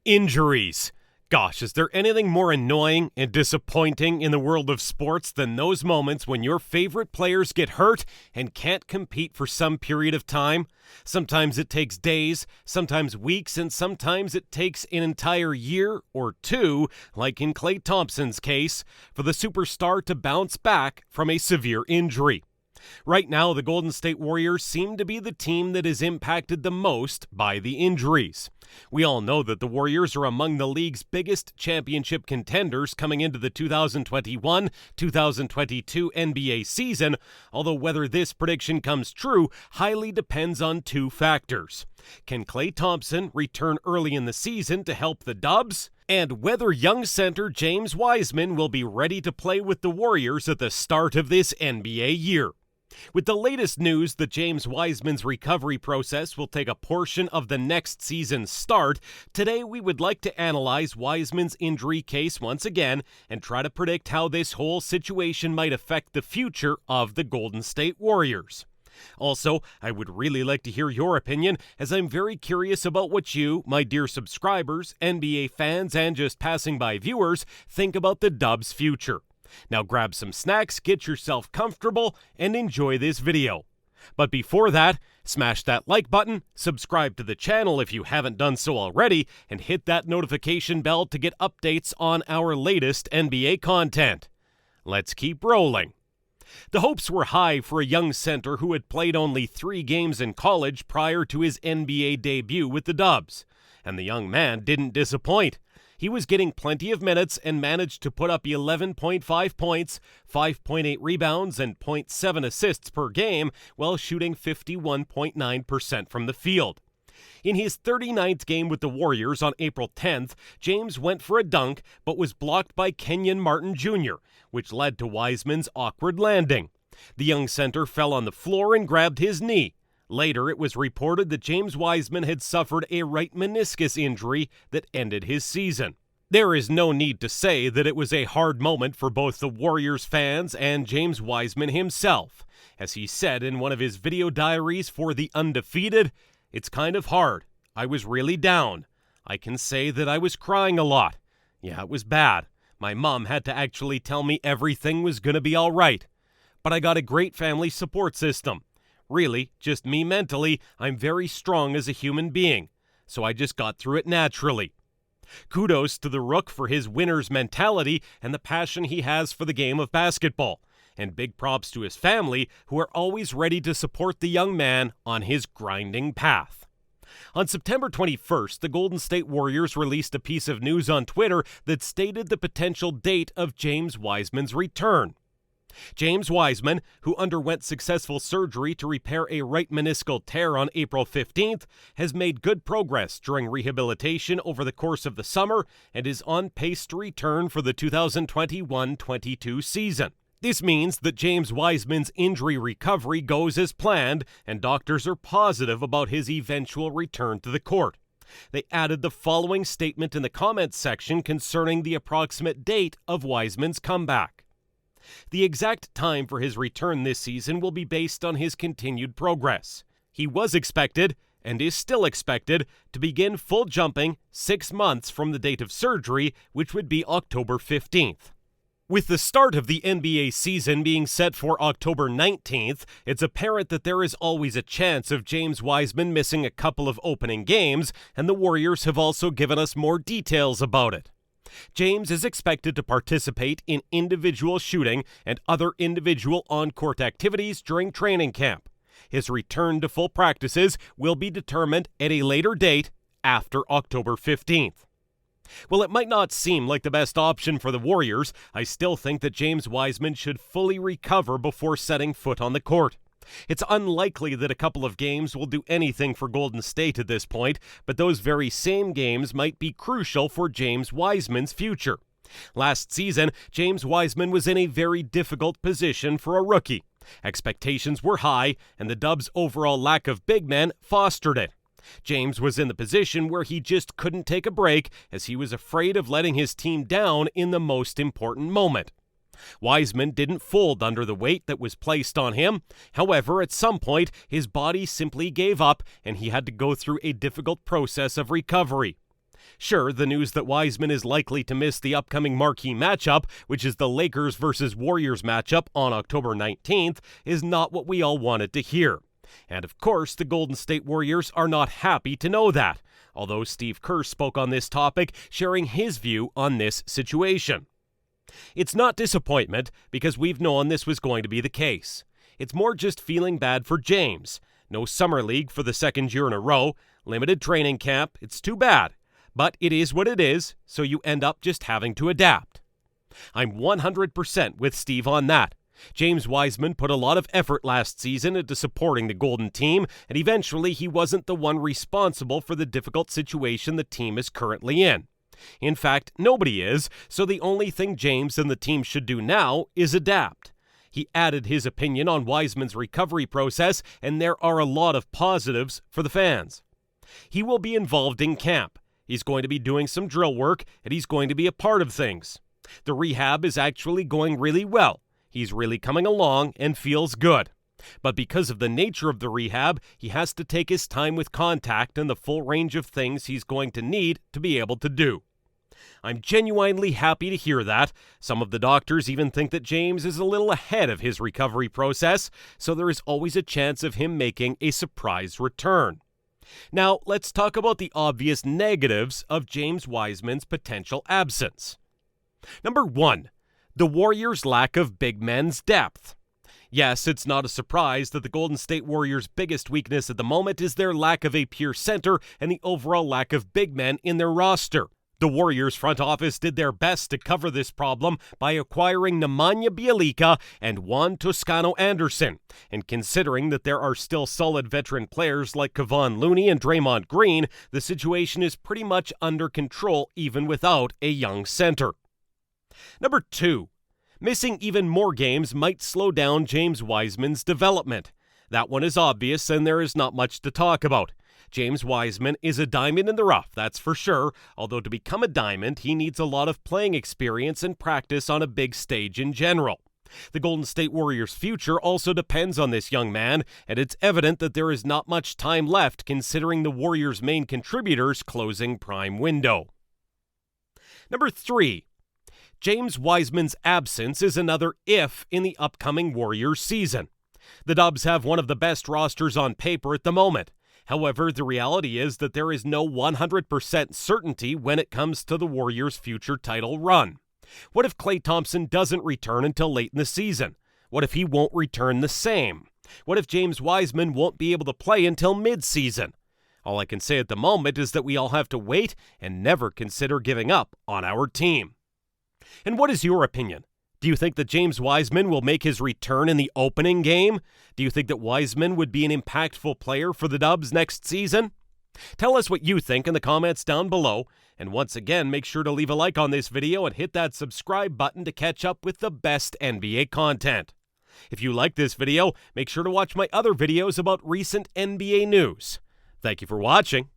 Injuries. Gosh, is there anything more annoying and disappointing in the world of sports than those moments when your favorite players get hurt and can't compete for some period of time? Sometimes it takes days, sometimes weeks, and sometimes it takes an entire year or two, like in Klay Thompson's case, for the superstar to bounce back from a severe injury. Right now, the Golden State Warriors seem to be the team that is impacted the most by the injuries. We all know that the Warriors are among the league's biggest championship contenders coming into the 2021-2022 NBA season, although whether this prediction comes true highly depends on two factors. Can Klay Thompson return early in the season to help the Dubs? And whether young center James Wiseman will be ready to play with the Warriors at the start of this NBA year. With the latest news that James Wiseman's recovery process will take a portion of the next season's start, today we would like to analyze Wiseman's injury case once again and try to predict how this whole situation might affect the future of the Golden State Warriors. Also, I would really like to hear your opinion, as I'm very curious about what you, my dear subscribers, NBA fans, and just passing by viewers, think about the Dubs' future. Now grab some snacks, get yourself comfortable, and enjoy this video. But before that, smash that like button, subscribe to the channel if you haven't done so already, and hit that notification bell to get updates on our latest NBA content. Let's keep rolling. The hopes were high for a young center who had played only 3 games in college prior to his NBA debut with the Dubs, and the young man didn't disappoint. He was getting plenty of minutes and managed to put up 11.5 points, 5.8 rebounds, and 0.7 assists per game while shooting 51.9% from the field. In his 39th game with the Warriors on April 10th, James went for a dunk but was blocked by Kenyon Martin Jr., which led to Wiseman's awkward landing. The young center fell on the floor and grabbed his knee. Later, it was reported that James Wiseman had suffered a right meniscus injury that ended his season. There is no need to say that it was a hard moment for both the Warriors fans and James Wiseman himself. As he said in one of his video diaries for The Undefeated, "It's kind of hard. I was really down. I can say that I was crying a lot. Yeah, it was bad. My mom had to actually tell me everything was going to be all right. But I got a great family support system. Really, just me mentally, I'm very strong as a human being, so I just got through it naturally." Kudos to the Rook for his winner's mentality and the passion he has for the game of basketball, and big props to his family who are always ready to support the young man on his grinding path. On September 21st, the Golden State Warriors released a piece of news on Twitter that stated the potential date of James Wiseman's return. James Wiseman, who underwent successful surgery to repair a right meniscal tear on April 15th, has made good progress during rehabilitation over the course of the summer and is on pace to return for the 2021-22 season. This means that James Wiseman's injury recovery goes as planned, and doctors are positive about his eventual return to the court. They added the following statement in the comments section concerning the approximate date of Wiseman's comeback. The exact time for his return this season will be based on his continued progress. He was expected, and is still expected, to begin full jumping 6 months from the date of surgery, which would be October 15th. With the start of the NBA season being set for October 19th, it's apparent that there is always a chance of James Wiseman missing a couple of opening games, and the Warriors have also given us more details about it. James is expected to participate in individual shooting and other individual on-court activities during training camp. His return to full practices will be determined at a later date after October 15th. While it might not seem like the best option for the Warriors, I still think that James Wiseman should fully recover before setting foot on the court. It's unlikely that a couple of games will do anything for Golden State at this point, but those very same games might be crucial for James Wiseman's future. Last season, James Wiseman was in a very difficult position for a rookie. Expectations were high, and the Dubs' overall lack of big men fostered it. James was in the position where he just couldn't take a break, as he was afraid of letting his team down in the most important moment. Wiseman didn't fold under the weight that was placed on him. However, at some point, his body simply gave up and he had to go through a difficult process of recovery. Sure, the news that Wiseman is likely to miss the upcoming marquee matchup, which is the Lakers versus Warriors matchup on October 19th, is not what we all wanted to hear. And of course, the Golden State Warriors are not happy to know that, although Steve Kerr spoke on this topic, sharing his view on this situation. It's not disappointment, because we've known this was going to be the case. It's more just feeling bad for James. No summer league for the second year in a row, limited training camp, it's too bad. But it is what it is, so you end up just having to adapt. I'm 100% with Steve on that. James Wiseman put a lot of effort last season into supporting the Golden team, and eventually he wasn't the one responsible for the difficult situation the team is currently in. In fact, nobody is, so the only thing James and the team should do now is adapt. He added his opinion on Wiseman's recovery process, and there are a lot of positives for the fans. He will be involved in camp. He's going to be doing some drill work, and he's going to be a part of things. The rehab is actually going really well. He's really coming along and feels good. But because of the nature of the rehab, he has to take his time with contact and the full range of things he's going to need to be able to do. I'm genuinely happy to hear that. Some of the doctors even think that James is a little ahead of his recovery process, so there is always a chance of him making a surprise return. Now, let's talk about the obvious negatives of James Wiseman's potential absence. Number 1, the Warriors' lack of big men's depth. Yes, it's not a surprise that the Golden State Warriors' biggest weakness at the moment is their lack of a pure center and the overall lack of big men in their roster. The Warriors front office did their best to cover this problem by acquiring Nemanja Bjelica and Juan Toscano Anderson, and considering that there are still solid veteran players like Kevon Looney and Draymond Green, the situation is pretty much under control even without a young center. Number 2, missing even more games might slow down James Wiseman's development. That one is obvious, and there is not much to talk about. James Wiseman is a diamond in the rough, that's for sure, although to become a diamond, he needs a lot of playing experience and practice on a big stage in general. The Golden State Warriors' future also depends on this young man, and it's evident that there is not much time left considering the Warriors' main contributors' closing prime window. Number 3, James Wiseman's absence is another if in the upcoming Warriors season. The Dubs have one of the best rosters on paper at the moment. However, the reality is that there is no 100% certainty when it comes to the Warriors' future title run. What if Klay Thompson doesn't return until late in the season? What if he won't return the same? What if James Wiseman won't be able to play until mid-season? All I can say at the moment is that we all have to wait and never consider giving up on our team. And what is your opinion? Do you think that James Wiseman will make his return in the opening game? Do you think that Wiseman would be an impactful player for the Dubs next season? Tell us what you think in the comments down below. And once again, make sure to leave a like on this video and hit that subscribe button to catch up with the best NBA content. If you like this video, make sure to watch my other videos about recent NBA news. Thank you for watching.